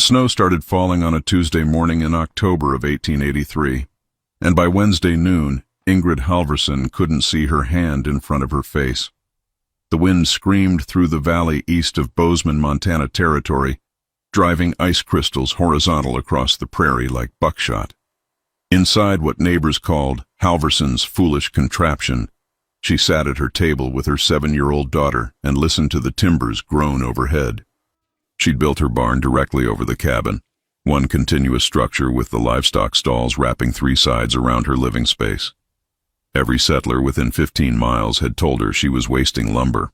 snow started falling on a Tuesday morning in October of 1883, and by Wednesday noon, Ingrid Halvorsen couldn't see her hand in front of her face. The wind screamed through the valley east of Bozeman, Montana territory, driving ice crystals horizontal across the prairie like buckshot. Inside what neighbors called Halvorsen's foolish contraption, she sat at her table with her 7-year-old daughter and listened to the timbers groan overhead. She'd built her barn directly over the cabin, one continuous structure with the livestock stalls wrapping 3 sides around her living space. Every settler within 15 miles had told her she was wasting lumber.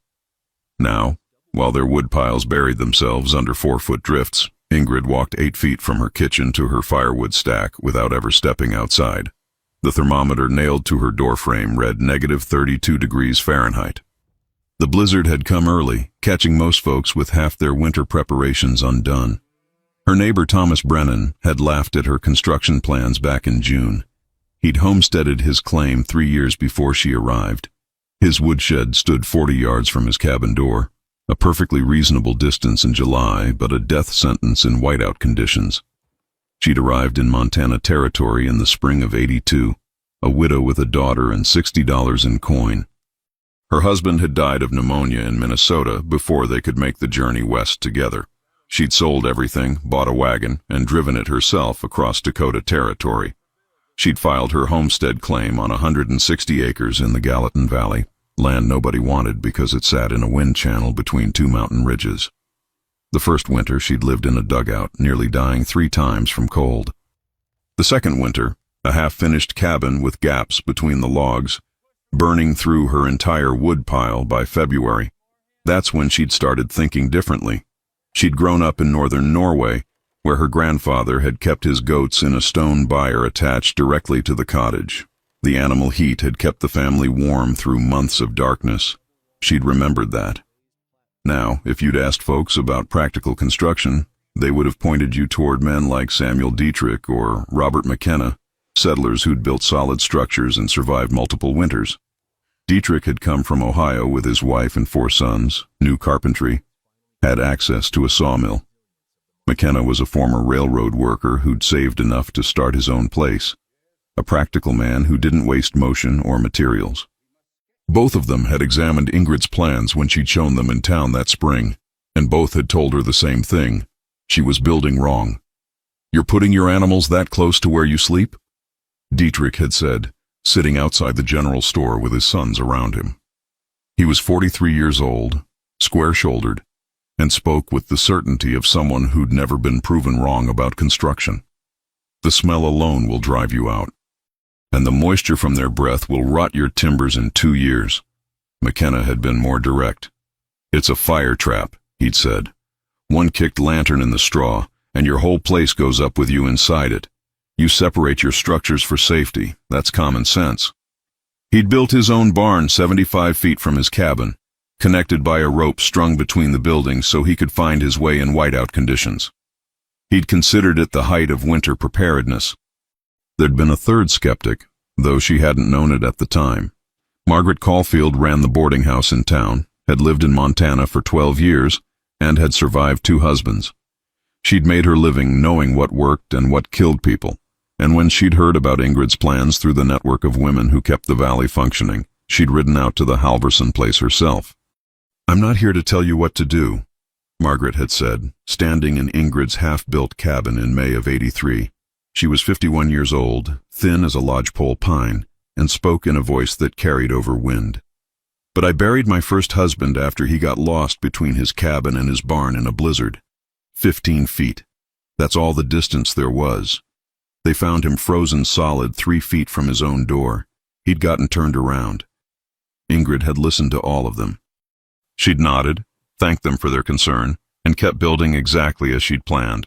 Now, while their wood piles buried themselves under 4-foot drifts, Ingrid walked 8 feet from her kitchen to her firewood stack without ever stepping outside. The thermometer nailed to her doorframe read -32 degrees Fahrenheit. The blizzard had come early, catching most folks with half their winter preparations undone. Her neighbor Thomas Brennan had laughed at her construction plans back in June. He'd homesteaded his claim 3 years before she arrived. His woodshed stood 40 yards from his cabin door, a perfectly reasonable distance in July, but a death sentence in whiteout conditions. She'd arrived in Montana territory in the spring of '82, a widow with a daughter and $60 in coin. Her husband had died of pneumonia in Minnesota before they could make the journey west together. She'd sold everything, bought a wagon, and driven it herself across Dakota territory. She'd filed her homestead claim on 160 acres in the Gallatin Valley, land nobody wanted because it sat in a wind channel between 2 mountain ridges. The first winter she'd lived in a dugout, nearly dying 3 times from cold. The second winter, a half-finished cabin with gaps between the logs, burning through her entire wood pile by February. That's when she'd started thinking differently. She'd grown up in northern Norway, where her grandfather had kept his goats in a stone byre attached directly to the cottage. The animal heat had kept the family warm through months of darkness. She'd remembered that. Now, if you'd asked folks about practical construction, they would have pointed you toward men like Samuel Dietrich or Robert McKenna, settlers who'd built solid structures and survived multiple winters. Dietrich had come from Ohio with his wife and 4 sons, knew carpentry, had access to a sawmill. McKenna was a former railroad worker who'd saved enough to start his own place, a practical man who didn't waste motion or materials. Both of them had examined Ingrid's plans when she'd shown them in town that spring, and both had told her the same thing. She was building wrong. "You're putting your animals that close to where you sleep?" Dietrich had said, sitting outside the general store with his sons around him. He was 43 years old, square-shouldered, and spoke with the certainty of someone who'd never been proven wrong about construction. "The smell alone will drive you out, and the moisture from their breath will rot your timbers in 2 years. McKenna had been more direct. "It's a fire trap," he'd said. "One kicked lantern in the straw, and your whole place goes up with you inside it. You separate your structures for safety. That's common sense." He'd built his own barn 75 feet from his cabin, connected by a rope strung between the buildings so he could find his way in whiteout conditions. He'd considered it the height of winter preparedness. There'd been a third skeptic, though she hadn't known it at the time. Margaret Caulfield ran the boarding house in town, had lived in Montana for 12 years, and had survived 2 husbands. She'd made her living knowing what worked and what killed people, and when she'd heard about Ingrid's plans through the network of women who kept the valley functioning, she'd ridden out to the Halvorsen place herself. "I'm not here to tell you what to do," Margaret had said, standing in Ingrid's half-built cabin in May of '83. She was 51 years old, thin as a lodgepole pine, and spoke in a voice that carried over wind. "But I buried my first husband after he got lost between his cabin and his barn in a blizzard. 15 feet. That's all the distance there was. They found him frozen solid 3 feet from his own door. He'd gotten turned around." Ingrid had listened to all of them. She'd nodded, thanked them for their concern, and kept building exactly as she'd planned.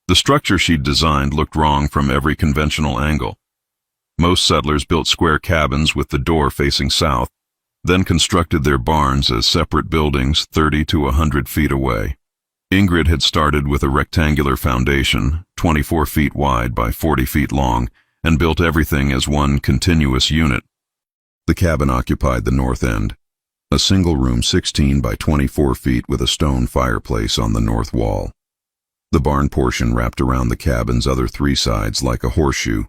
The structure she'd designed looked wrong from every conventional angle. Most settlers built square cabins with the door facing south, then constructed their barns as separate buildings 30 to 100 feet away. Ingrid had started with a rectangular foundation, 24 feet wide by 40 feet long, and built everything as one continuous unit. The cabin occupied the north end, a single room 16 by 24 feet with a stone fireplace on the north wall. The barn portion wrapped around the cabin's other three sides like a horseshoe,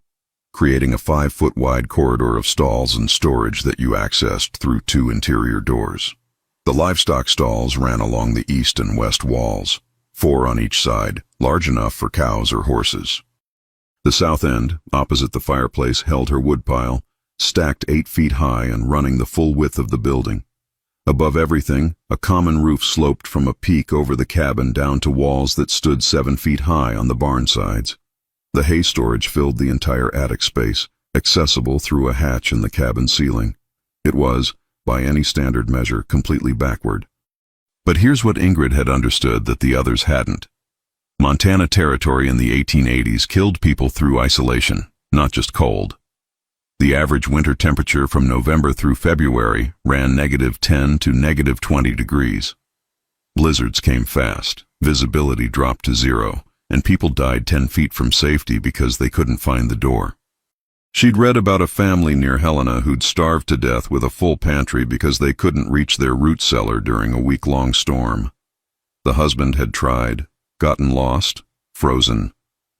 creating a 5-foot wide corridor of stalls and storage that you accessed through two interior doors. The livestock stalls ran along the east and west walls, 4 on each side, large enough for cows or horses. The south end, opposite the fireplace, held her woodpile, stacked 8 feet high and running the full width of the building. Above everything, a common roof sloped from a peak over the cabin down to walls that stood 7 feet high on the barn sides. The hay storage filled the entire attic space, accessible through a hatch in the cabin ceiling. It was, by any standard measure, completely backward. But here's what Ingrid had understood that the others hadn't. Montana Territory in the 1880s killed people through isolation, not just cold. The average winter temperature from November through February ran -10 to -20 degrees. Blizzards came fast, visibility dropped to 0, and people died 10 feet from safety because they couldn't find the door. She'd read about a family near Helena who'd starved to death with a full pantry because they couldn't reach their root cellar during a week-long storm. The husband had tried, gotten lost, frozen.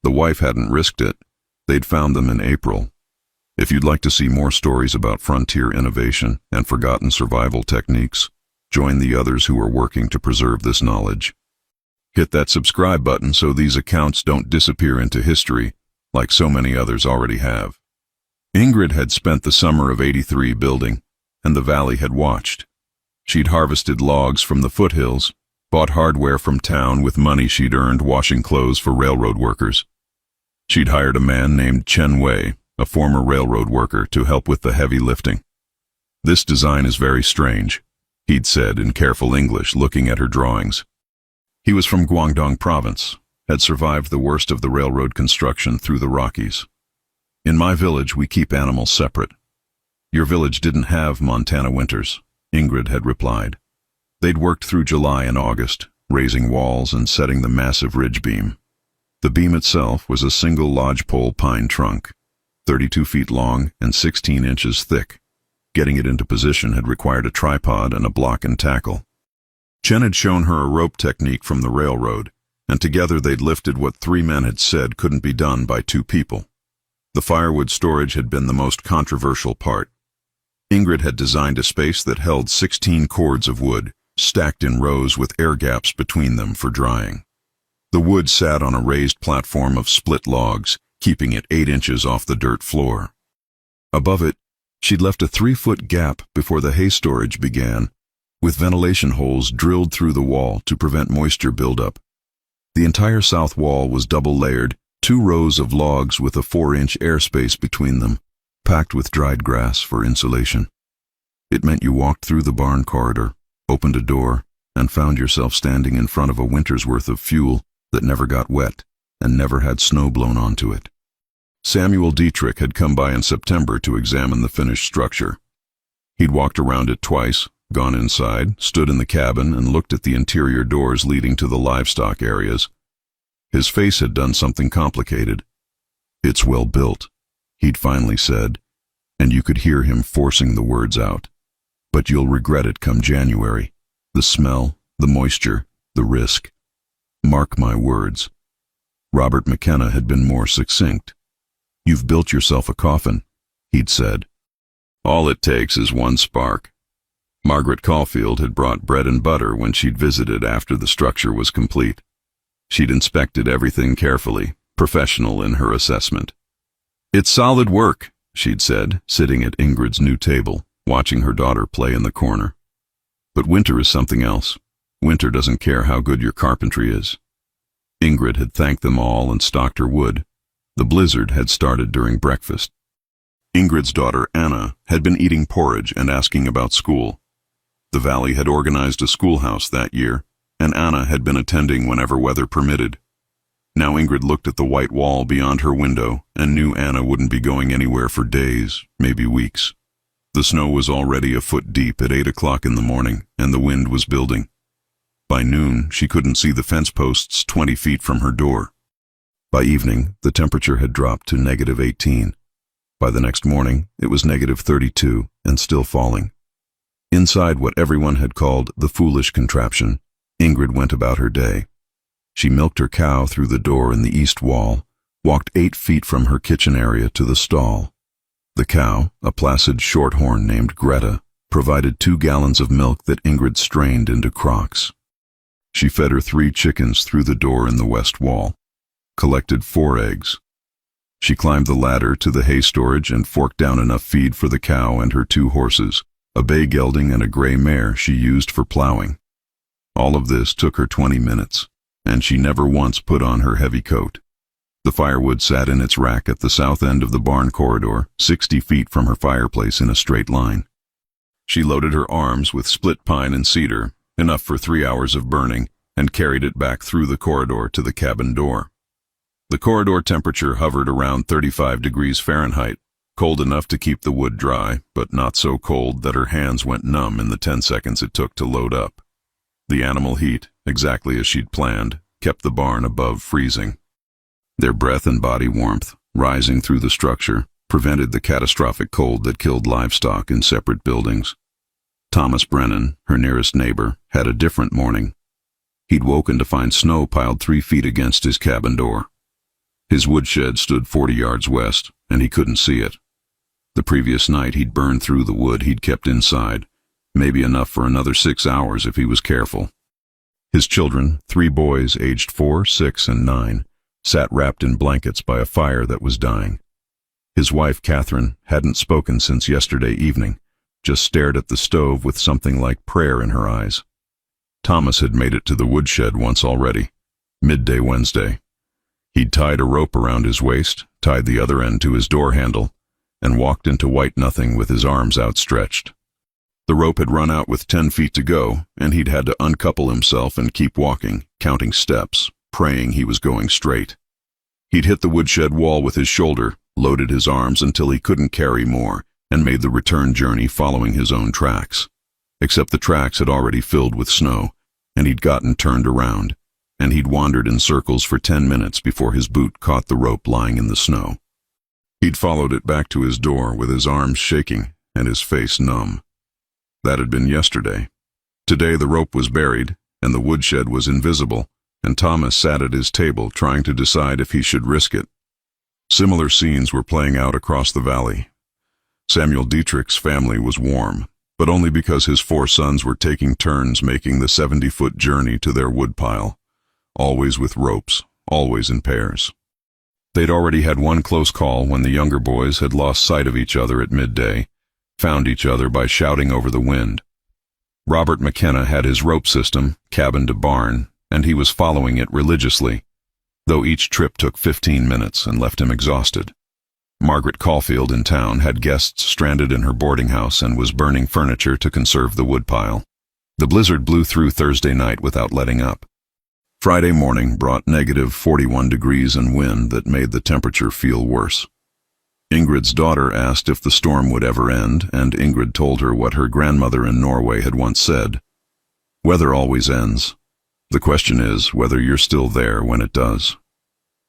The wife hadn't risked it. They'd found them in April. If you'd like to see more stories about frontier innovation and forgotten survival techniques, join the others who are working to preserve this knowledge. Hit that subscribe button so these accounts don't disappear into history, like so many others already have. Ingrid had spent the summer of '83 building, and the valley had watched. She'd harvested logs from the foothills, bought hardware from town with money she'd earned washing clothes for railroad workers. She'd hired a man named Chen Wei, a former railroad worker, to help with the heavy lifting. "This design is very strange," he'd said in careful English, looking at her drawings. He was from Guangdong province, had survived the worst of the railroad construction through the Rockies. "In my village, we keep animals separate." "Your village didn't have Montana winters," Ingrid had replied. They'd worked through July and August, raising walls and setting the massive ridge beam. The beam itself was a single lodgepole pine trunk, 32 feet long and 16 inches thick. Getting it into position had required a tripod and a block and tackle. Chen had shown her a rope technique from the railroad, and together they'd lifted what 3 men had said couldn't be done by 2 people. The firewood storage had been the most controversial part. Ingrid had designed a space that held 16 cords of wood, stacked in rows with air gaps between them for drying. The wood sat on a raised platform of split logs, keeping it 8 inches off the dirt floor. Above it, she'd left a 3-foot gap before the hay storage began, with ventilation holes drilled through the wall to prevent moisture buildup. The entire south wall was double-layered, 2 rows of logs with a 4-inch airspace between them, packed with dried grass for insulation. It meant you walked through the barn corridor, opened a door, and found yourself standing in front of a winter's worth of fuel that never got wet and never had snow blown onto it. Samuel Dietrich had come by in September to examine the finished structure. He'd walked around it twice, gone inside, stood in the cabin, and looked at the interior doors leading to the livestock areas. His face had done something complicated. "It's well built," he'd finally said, and you could hear him forcing the words out. "But you'll regret it come January. The smell, the moisture, the risk. Mark my words." Robert McKenna had been more succinct. "You've built yourself a coffin," he'd said. "All it takes is one spark." Margaret Caulfield had brought bread and butter when she'd visited after the structure was complete. She'd inspected everything carefully, professional in her assessment. "It's solid work," she'd said, sitting at Ingrid's new table, watching her daughter play in the corner. "But winter is something else. Winter doesn't care how good your carpentry is." Ingrid had thanked them all and stocked her wood. The blizzard had started during breakfast. Ingrid's daughter, Anna, had been eating porridge and asking about school. The valley had organized a schoolhouse that year, and Anna had been attending whenever weather permitted. Now Ingrid looked at the white wall beyond her window and knew Anna wouldn't be going anywhere for days, maybe weeks. The snow was already a foot deep at 8 o'clock in the morning, and the wind was building. By noon, she couldn't see the fence posts 20 feet from her door. By evening, the temperature had dropped to -18. By the next morning, it was -32 and still falling. Inside what everyone had called the foolish contraption, Ingrid went about her day. She milked her cow through the door in the east wall, walked 8 feet from her kitchen area to the stall. The cow, a placid shorthorn named Greta, provided 2 gallons of milk that Ingrid strained into crocks. She fed her 3 chickens through the door in the west wall, collected 4 eggs. She climbed the ladder to the hay storage and forked down enough feed for the cow and her 2 horses, a bay gelding and a gray mare she used for plowing. All of this took her 20 minutes, and she never once put on her heavy coat. The firewood sat in its rack at the south end of the barn corridor, 60 feet from her fireplace in a straight line. She loaded her arms with split pine and cedar, enough for 3 hours of burning, and carried it back through the corridor to the cabin door. The corridor temperature hovered around 35 degrees Fahrenheit, cold enough to keep the wood dry, but not so cold that her hands went numb in the 10 seconds it took to load up. The animal heat, exactly as she'd planned, kept the barn above freezing. Their breath and body warmth, rising through the structure, prevented the catastrophic cold that killed livestock in separate buildings. Thomas Brennan, her nearest neighbor, had a different morning. He'd woken to find snow piled 3 feet against his cabin door. His woodshed stood 40 yards west, and he couldn't see it. The previous night he'd burned through the wood he'd kept inside, maybe enough for another 6 hours if he was careful. His children, 3 boys aged 4, 6, and 9, sat wrapped in blankets by a fire that was dying. His wife, Catherine, hadn't spoken since yesterday evening, just stared at the stove with something like prayer in her eyes. Thomas had made it to the woodshed once already, midday Wednesday. He'd tied a rope around his waist, tied the other end to his door handle, and walked into white nothing with his arms outstretched. The rope had run out with 10 feet to go, and he'd had to uncouple himself and keep walking, counting steps, praying he was going straight. He'd hit the woodshed wall with his shoulder, loaded his arms until he couldn't carry more, and made the return journey following his own tracks. Except the tracks had already filled with snow, and he'd gotten turned around, and he'd wandered in circles for 10 minutes before his boot caught the rope lying in the snow. He'd followed it back to his door with his arms shaking and his face numb. That had been yesterday. Today the rope was buried, and the woodshed was invisible, and Thomas sat at his table trying to decide if he should risk it. Similar scenes were playing out across the valley. Samuel Dietrich's family was warm, but only because his 4 sons were taking turns making the 70-foot journey to their woodpile, always with ropes, always in pairs. They'd already had one close call when the younger boys had lost sight of each other at midday, found each other by shouting over the wind. Robert McKenna had his rope system, cabin to barn, and he was following it religiously, though each trip took 15 minutes and left him exhausted. Margaret Caulfield in town had guests stranded in her boarding house and was burning furniture to conserve the woodpile. The blizzard blew through Thursday night without letting up. Friday morning brought negative 41 degrees and wind that made the temperature feel worse. Ingrid's daughter asked if the storm would ever end, and Ingrid told her what her grandmother in Norway had once said. Weather always ends. The question is whether you're still there when it does.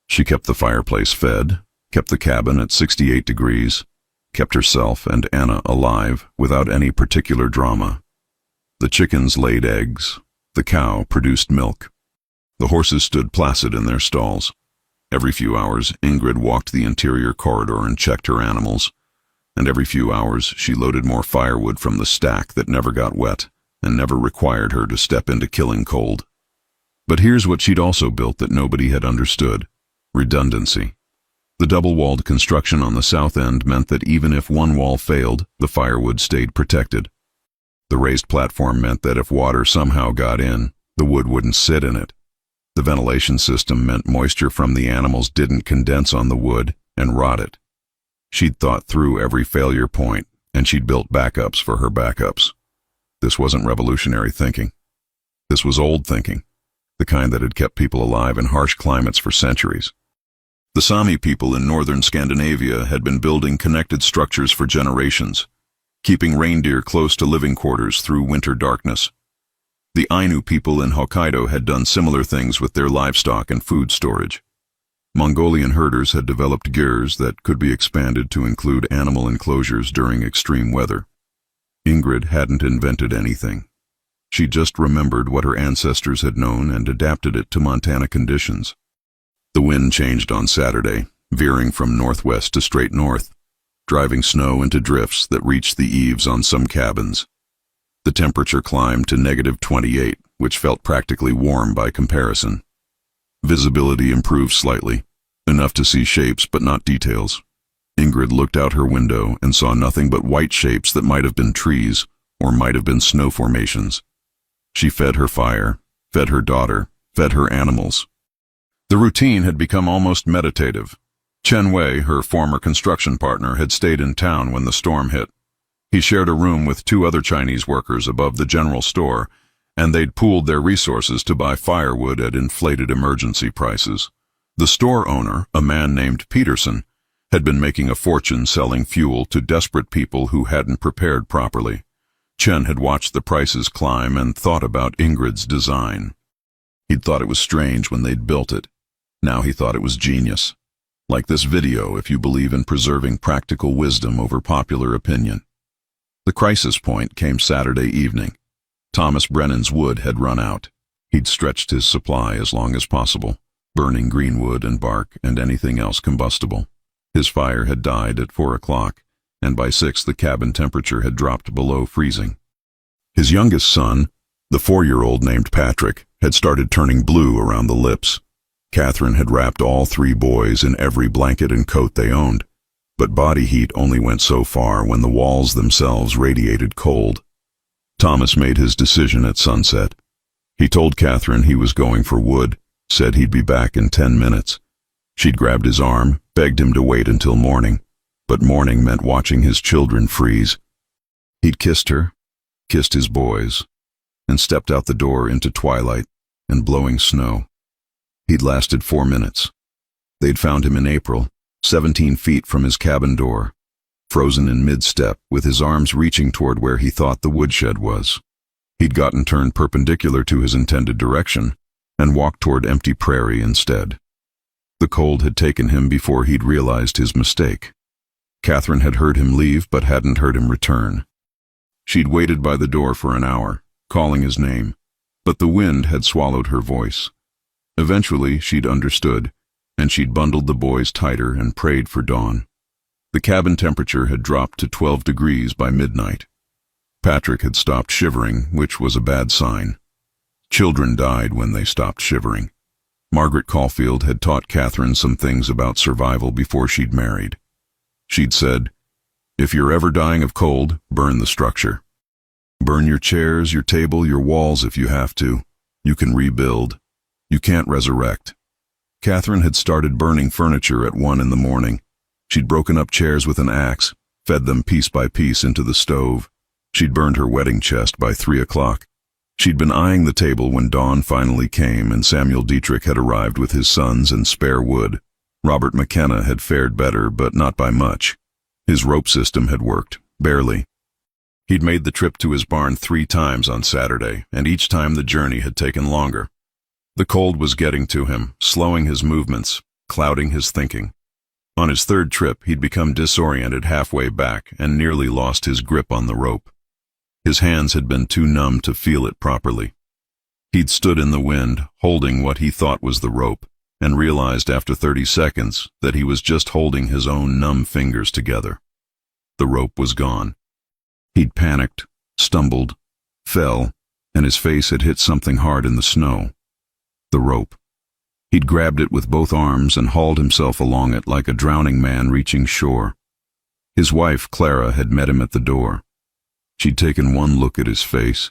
She kept the fireplace fed, kept the cabin at 68 degrees, kept herself and Anna alive without any particular drama. The chickens laid eggs. The cow produced milk. The horses stood placid in their stalls. Every few hours, Ingrid walked the interior corridor and checked her animals, and every few hours she loaded more firewood from the stack that never got wet and never required her to step into killing cold. But here's what she'd also built that nobody had understood: redundancy. The double-walled construction on the south end meant that even if one wall failed, the firewood stayed protected. The raised platform meant that if water somehow got in, the wood wouldn't sit in it. The ventilation system meant moisture from the animals didn't condense on the wood and rot it. She'd thought through every failure point, and she'd built backups for her backups. This wasn't revolutionary thinking. This was old thinking, the kind that had kept people alive in harsh climates for centuries. The Sami people in northern Scandinavia had been building connected structures for generations, keeping reindeer close to living quarters through winter darkness. The Ainu people in Hokkaido had done similar things with their livestock and food storage. Mongolian herders had developed gyrs that could be expanded to include animal enclosures during extreme weather. Ingrid hadn't invented anything. She just remembered what her ancestors had known and adapted it to Montana conditions. The wind changed on Saturday, veering from northwest to straight north, driving snow into drifts that reached the eaves on some cabins. The temperature climbed to -28, which felt practically warm by comparison. Visibility improved slightly, enough to see shapes but not details. Ingrid looked out her window and saw nothing but white shapes that might have been trees or might have been snow formations. She fed her fire, fed her daughter, fed her animals. The routine had become almost meditative. Chen Wei, her former construction partner, had stayed in town when the storm hit. He shared a room with 2 other Chinese workers above the general store, and they'd pooled their resources to buy firewood at inflated emergency prices. The store owner, a man named Peterson, had been making a fortune selling fuel to desperate people who hadn't prepared properly. Chen had watched the prices climb and thought about Ingrid's design. He'd thought it was strange when they'd built it. Now he thought it was genius. Like this video if you believe in preserving practical wisdom over popular opinion. The crisis point came Saturday evening. Thomas Brennan's wood had run out. He'd stretched his supply as long as possible, burning green wood and bark and anything else combustible. His fire had died at 4 o'clock, and by 6 the cabin temperature had dropped below freezing. His youngest son, the 4-year-old named Patrick, had started turning blue around the lips. Catherine had wrapped all 3 boys in every blanket and coat they owned, but body heat only went so far when the walls themselves radiated cold. Thomas made his decision at sunset. He told Catherine he was going for wood, said he'd be back in 10 minutes. She'd grabbed his arm, begged him to wait until morning, but morning meant watching his children freeze. He'd kissed her, kissed his boys, and stepped out the door into twilight and blowing snow. He'd lasted 4 minutes. They'd found him in April, 17 feet from his cabin door, frozen in mid-step with his arms reaching toward where he thought the woodshed was. He'd gotten turned perpendicular to his intended direction and walked toward empty prairie instead. The cold had taken him before he'd realized his mistake. Catherine had heard him leave but hadn't heard him return. She'd waited by the door for an hour, calling his name, but the wind had swallowed her voice. Eventually she'd understood, and she'd bundled the boys tighter and prayed for dawn. The cabin temperature had dropped to 12 degrees by midnight. Patrick had stopped shivering, which was a bad sign. Children died when they stopped shivering. Margaret Caulfield had taught Catherine some things about survival before she'd married. She'd said, "If you're ever dying of cold, burn the structure. Burn your chairs, your table, your walls if you have to. You can rebuild. You can't resurrect." Catherine had started burning furniture at 1 in the morning. She'd broken up chairs with an axe, fed them piece by piece into the stove. She'd burned her wedding chest by 3 o'clock. She'd been eyeing the table when dawn finally came and Samuel Dietrich had arrived with his sons and spare wood. Robert McKenna had fared better, but not by much. His rope system had worked, barely. He'd made the trip to his barn 3 times on Saturday, and each time the journey had taken longer. The cold was getting to him, slowing his movements, clouding his thinking. On his 3rd trip, he'd become disoriented halfway back and nearly lost his grip on the rope. His hands had been too numb to feel it properly. He'd stood in the wind, holding what he thought was the rope, and realized after 30 seconds that he was just holding his own numb fingers together. The rope was gone. He'd panicked, stumbled, fell, and his face had hit something hard in the snow. The rope. He'd grabbed it with both arms and hauled himself along it like a drowning man reaching shore. His wife, Clara, had met him at the door. She'd taken one look at his face,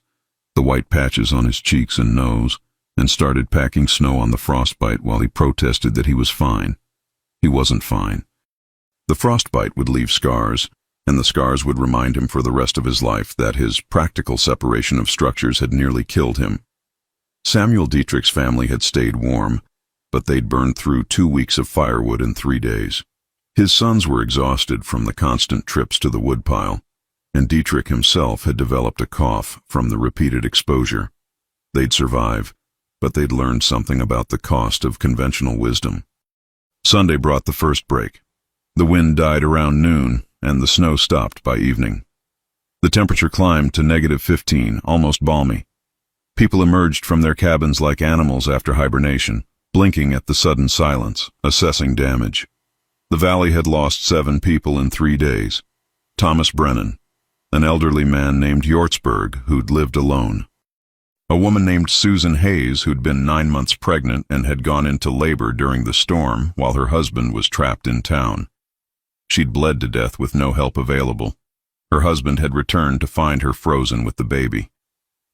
the white patches on his cheeks and nose, and started packing snow on the frostbite while he protested that he was fine. He wasn't fine. The frostbite would leave scars, and the scars would remind him for the rest of his life that his practical separation of structures had nearly killed him. Samuel Dietrich's family had stayed warm, but they'd burned through 2 weeks of firewood in 3 days. His sons were exhausted from the constant trips to the woodpile, and Dietrich himself had developed a cough from the repeated exposure. They'd survive, but they'd learned something about the cost of conventional wisdom. Sunday brought the first break. The wind died around noon, and the snow stopped by evening. The temperature climbed to -15, almost balmy. People emerged from their cabins like animals after hibernation, blinking at the sudden silence, assessing damage. The valley had lost 7 people in 3 days. Thomas Brennan, an elderly man named Yortsburg who'd lived alone. A woman named Susan Hayes who'd been 9 months pregnant and had gone into labor during the storm while her husband was trapped in town. She'd bled to death with no help available. Her husband had returned to find her frozen with the baby.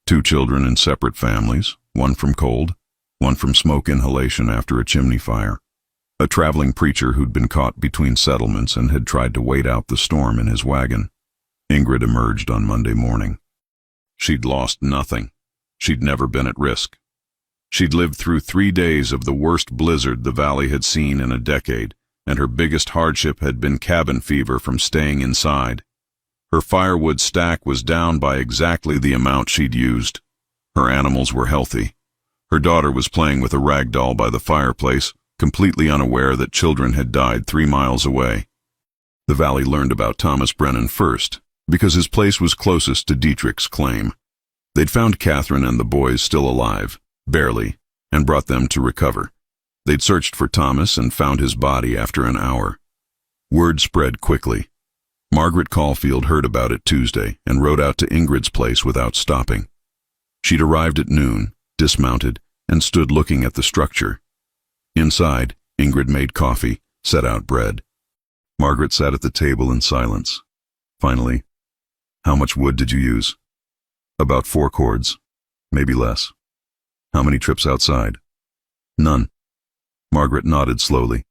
2 children in separate families, one from cold, one from smoke inhalation after a chimney fire. A traveling preacher who'd been caught between settlements and had tried to wait out the storm in his wagon. Ingrid emerged on Monday morning. She'd lost nothing. She'd never been at risk. She'd lived through 3 days of the worst blizzard the valley had seen in a decade, and her biggest hardship had been cabin fever from staying inside. Her firewood stack was down by exactly the amount she'd used. Her animals were healthy. Her daughter was playing with a rag doll by the fireplace, completely unaware that children had died 3 miles away. The valley learned about Thomas Brennan first, because his place was closest to Dietrich's claim. They'd found Catherine and the boys still alive, barely, and brought them to recover. They'd searched for Thomas and found his body after an hour. Word spread quickly. Margaret Caulfield heard about it Tuesday and rode out to Ingrid's place without stopping. She'd arrived at noon, dismounted, and stood looking at the structure. Inside, Ingrid made coffee, set out bread. Margaret sat at the table in silence. Finally, "How much wood did you use?" "About 4 cords, maybe less." "How many trips outside?" "None." Margaret nodded slowly.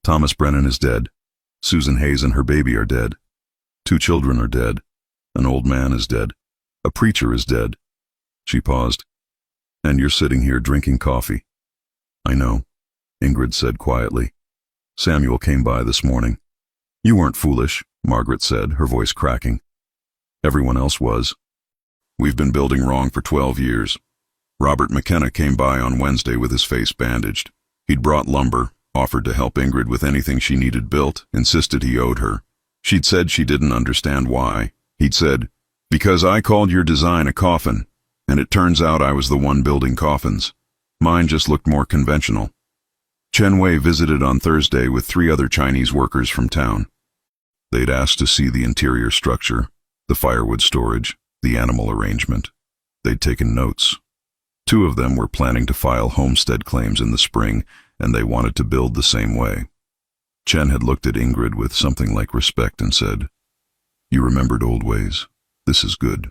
"Thomas Brennan is dead. Susan Hayes and her baby are dead. 2 children are dead. An old man is dead. A preacher is dead." She paused. "And you're sitting here drinking coffee." "I know," Ingrid said quietly. "Samuel came by this morning." "You weren't foolish," Margaret said, her voice cracking. "Everyone else was. We've been building wrong for 12 years. Robert McKenna came by on Wednesday with his face bandaged. He'd brought lumber, offered to help Ingrid with anything she needed built, insisted he owed her. She'd said she didn't understand why. He'd said, "Because I called your design a coffin, and it turns out I was the one building coffins. Mine just looked more conventional." Chen Wei visited on Thursday with 3 other Chinese workers from town. They'd asked to see the interior structure, the firewood storage, the animal arrangement. They'd taken notes. 2 of them were planning to file homestead claims in the spring, and they wanted to build the same way. Chen had looked at Ingrid with something like respect and said, "You remembered old ways. This is good.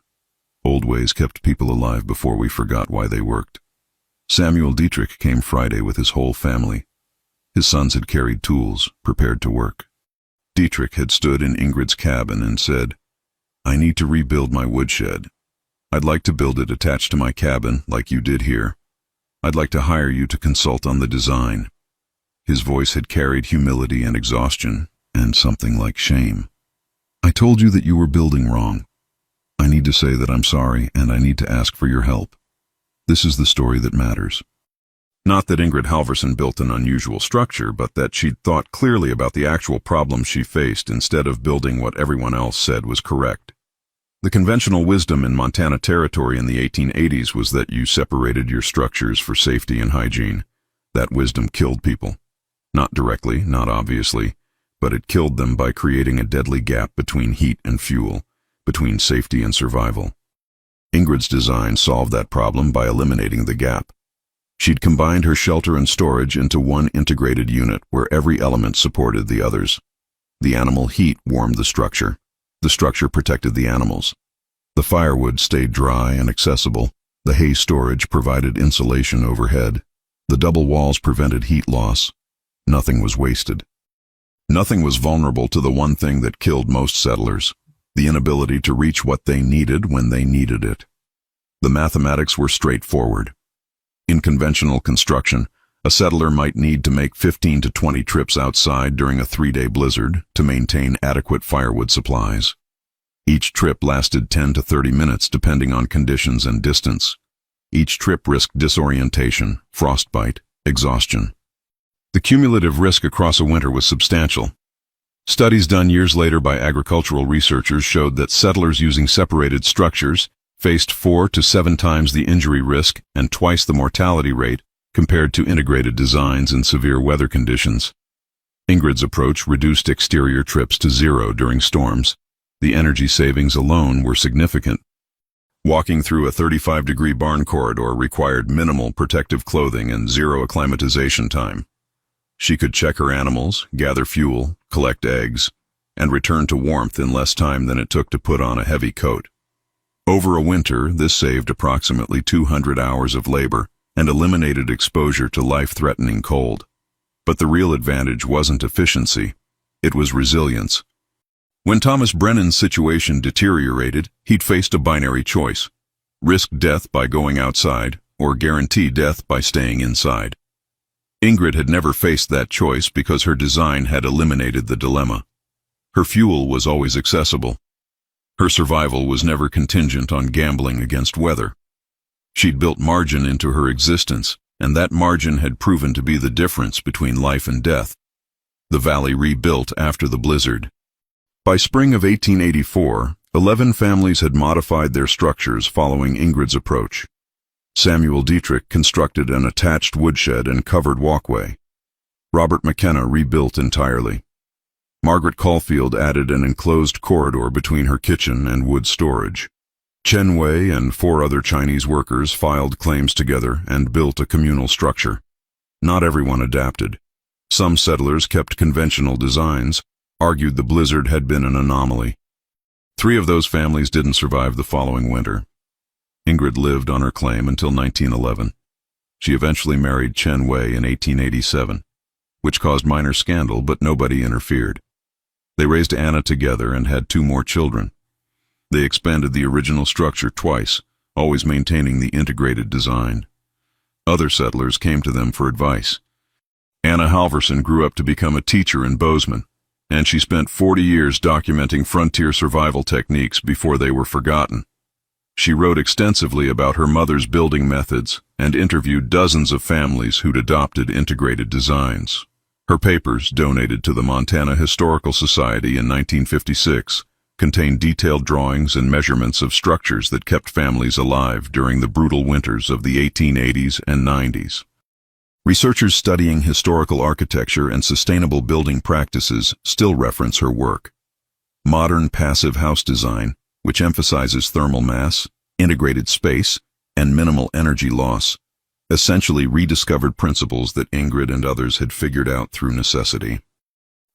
Old ways kept people alive before we forgot why they worked." Samuel Dietrich came Friday with his whole family. His sons had carried tools, prepared to work. Dietrich had stood in Ingrid's cabin and said, "I need to rebuild my woodshed. I'd like to build it attached to my cabin, like you did here. I'd like to hire you to consult on the design." His voice had carried humility and exhaustion, and something like shame. "I told you that you were building wrong. I need to say that I'm sorry, and I need to ask for your help. This is the story that matters." Not that Ingrid Halvorsen built an unusual structure, but that she'd thought clearly about the actual problems she faced instead of building what everyone else said was correct. The conventional wisdom in Montana Territory in the 1880s was that you separated your structures for safety and hygiene. That wisdom killed people. Not directly, not obviously, but it killed them by creating a deadly gap between heat and fuel, between safety and survival. Ingrid's design solved that problem by eliminating the gap. She'd combined her shelter and storage into one integrated unit where every element supported the others. The animal heat warmed the structure. The structure protected the animals. The firewood stayed dry and accessible. The hay storage provided insulation overhead. The double walls prevented heat loss. Nothing was wasted. Nothing was vulnerable to the one thing that killed most settlers, the inability to reach what they needed when they needed it. The mathematics were straightforward. In conventional construction, a settler might need to make 15 to 20 trips outside during a 3-day blizzard to maintain adequate firewood supplies. Each trip lasted 10 to 30 minutes depending on conditions and distance. Each trip risked disorientation, frostbite, exhaustion. The cumulative risk across a winter was substantial. Studies done years later by agricultural researchers showed that settlers using separated structures faced 4 to 7 times the injury risk and twice the mortality rate compared to integrated designs in severe weather conditions. Ingrid's approach reduced exterior trips to 0 during storms. The energy savings alone were significant. Walking through a 35-degree barn corridor required minimal protective clothing and 0 acclimatization time. She could check her animals, gather fuel, collect eggs, and return to warmth in less time than it took to put on a heavy coat. Over a winter, this saved approximately 200 hours of labor and eliminated exposure to life-threatening cold. But the real advantage wasn't efficiency, it was resilience. When Thomas Brennan's situation deteriorated, he'd faced a binary choice: risk death by going outside or guarantee death by staying inside. Ingrid had never faced that choice because her design had eliminated the dilemma. Her fuel was always accessible. Her survival was never contingent on gambling against weather. She'd built margin into her existence, and that margin had proven to be the difference between life and death. The valley rebuilt after the blizzard. By spring of 1884, 11 families had modified their structures following Ingrid's approach. Samuel Dietrich constructed an attached woodshed and covered walkway. Robert McKenna rebuilt entirely. Margaret Caulfield added an enclosed corridor between her kitchen and wood storage. Chen Wei and 4 other Chinese workers filed claims together and built a communal structure. Not everyone adapted. Some settlers kept conventional designs, argued the blizzard had been an anomaly. 3 of those families didn't survive the following winter. Ingrid lived on her claim until 1911. She eventually married Chen Wei in 1887, which caused minor scandal, but nobody interfered. They raised Anna together and had 2 more children. They expanded the original structure twice, always maintaining the integrated design. Other settlers came to them for advice. Anna Halverson grew up to become a teacher in Bozeman, and she spent 40 years documenting frontier survival techniques before they were forgotten. She wrote extensively about her mother's building methods and interviewed dozens of families who'd adopted integrated designs. Her papers, donated to the Montana Historical Society in 1956, contained detailed drawings and measurements of structures that kept families alive during the brutal winters of the 1880s and 90s. Researchers studying historical architecture and sustainable building practices still reference her work. Modern passive house design, which emphasizes thermal mass, integrated space, and minimal energy loss, essentially rediscovered principles that Ingrid and others had figured out through necessity.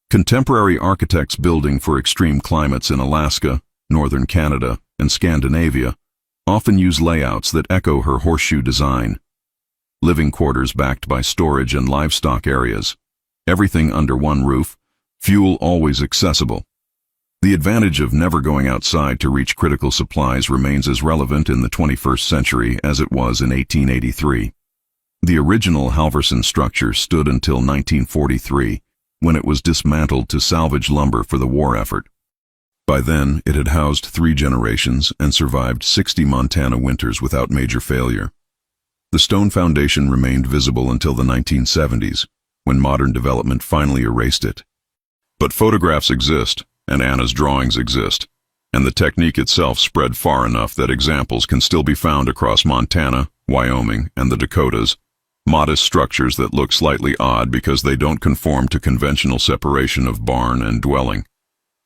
Contemporary architects building for extreme climates in Alaska, northern Canada, and Scandinavia often use layouts that echo her horseshoe design. Living quarters backed by storage and livestock areas, everything under one roof, fuel always accessible. The advantage of never going outside to reach critical supplies remains as relevant in the 21st century as it was in 1883. The original Halverson structure stood until 1943, when it was dismantled to salvage lumber for the war effort. By then, it had housed 3 generations and survived 60 Montana winters without major failure. The stone foundation remained visible until the 1970s, when modern development finally erased it. But photographs exist, and Anna's drawings exist, and the technique itself spread far enough that examples can still be found across Montana, Wyoming, and the Dakotas. Modest structures that look slightly odd because they don't conform to conventional separation of barn and dwelling,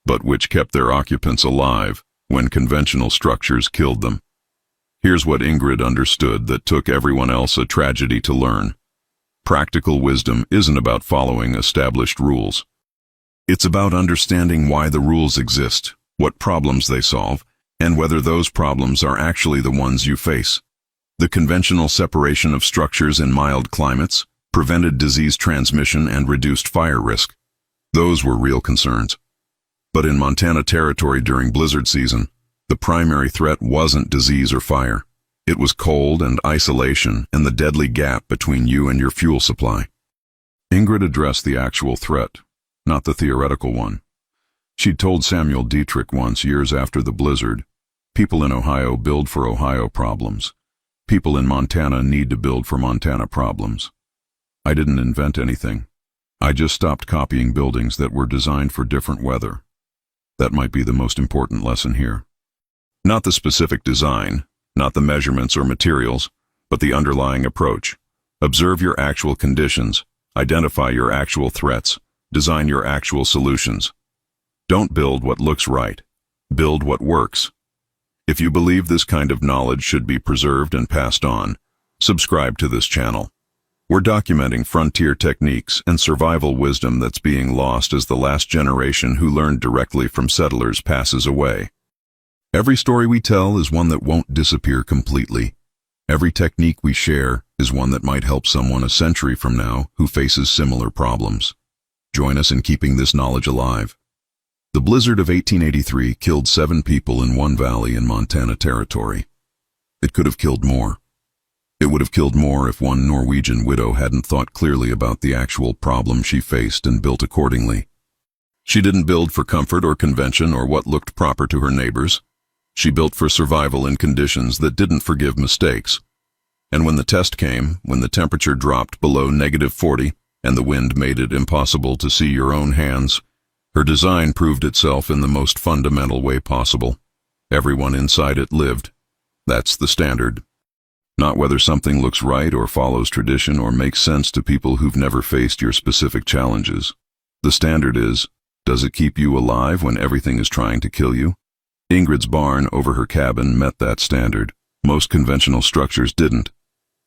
but which kept their occupants alive when conventional structures killed them. Here's what Ingrid understood that took everyone else a tragedy to learn. Practical wisdom isn't about following established rules. It's about understanding why the rules exist, what problems they solve, and whether those problems are actually the ones you face. The conventional separation of structures in mild climates prevented disease transmission and reduced fire risk. Those were real concerns. But in Montana territory during blizzard season, the primary threat wasn't disease or fire. It was cold and isolation and the deadly gap between you and your fuel supply. Ingrid addressed the actual threat, not the theoretical one. She'd told Samuel Dietrich once, years after the blizzard, "People in Ohio build for Ohio problems. People in Montana need to build for Montana problems." I didn't invent anything. I just stopped copying buildings that were designed for different weather. That might be the most important lesson here. Not the specific design, not the measurements or materials, but the underlying approach. Observe your actual conditions, identify your actual threats, design your actual solutions. Don't build what looks right. Build what works. If you believe this kind of knowledge should be preserved and passed on, subscribe to this channel. We're documenting frontier techniques and survival wisdom that's being lost as the last generation who learned directly from settlers passes away. Every story we tell is one that won't disappear completely. Every technique we share is one that might help someone a century from now who faces similar problems. Join us in keeping this knowledge alive. The blizzard of 1883 killed 7 people in one valley in Montana Territory. It could have killed more. It would have killed more if one Norwegian widow hadn't thought clearly about the actual problem she faced and built accordingly. She didn't build for comfort or convention or what looked proper to her neighbors. She built for survival in conditions that didn't forgive mistakes. And when the test came, when the temperature dropped below -40 and the wind made it impossible to see your own hands, her design proved itself in the most fundamental way possible. Everyone inside it lived. That's the standard. Not whether something looks right or follows tradition or makes sense to people who've never faced your specific challenges. The standard is, does it keep you alive when everything is trying to kill you? Ingrid's barn over her cabin met that standard. Most conventional structures didn't.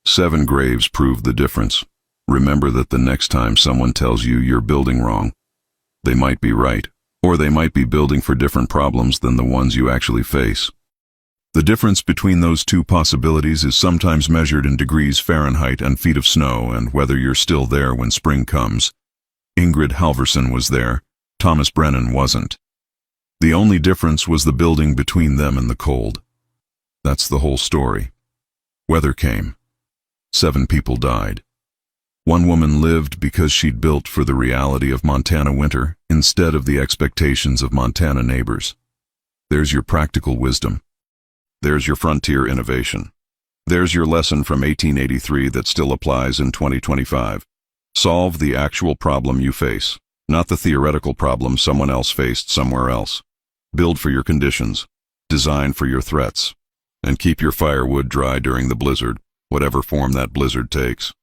7 graves proved the difference. Remember that the next time someone tells you you're building wrong, they might be right, or they might be building for different problems than the ones you actually face. The difference between those two possibilities is sometimes measured in degrees Fahrenheit and feet of snow, and whether you're still there when spring comes. Ingrid Halvorsen was there, Thomas Brennan wasn't. The only difference was the building between them and the cold. That's the whole story. Weather came. 7 people died. One woman lived because she'd built for the reality of Montana winter instead of the expectations of Montana neighbors. There's your practical wisdom. There's your frontier innovation. There's your lesson from 1883 that still applies in 2025. Solve the actual problem you face, not the theoretical problem someone else faced somewhere else. Build for your conditions, design for your threats, and keep your firewood dry during the blizzard, whatever form that blizzard takes.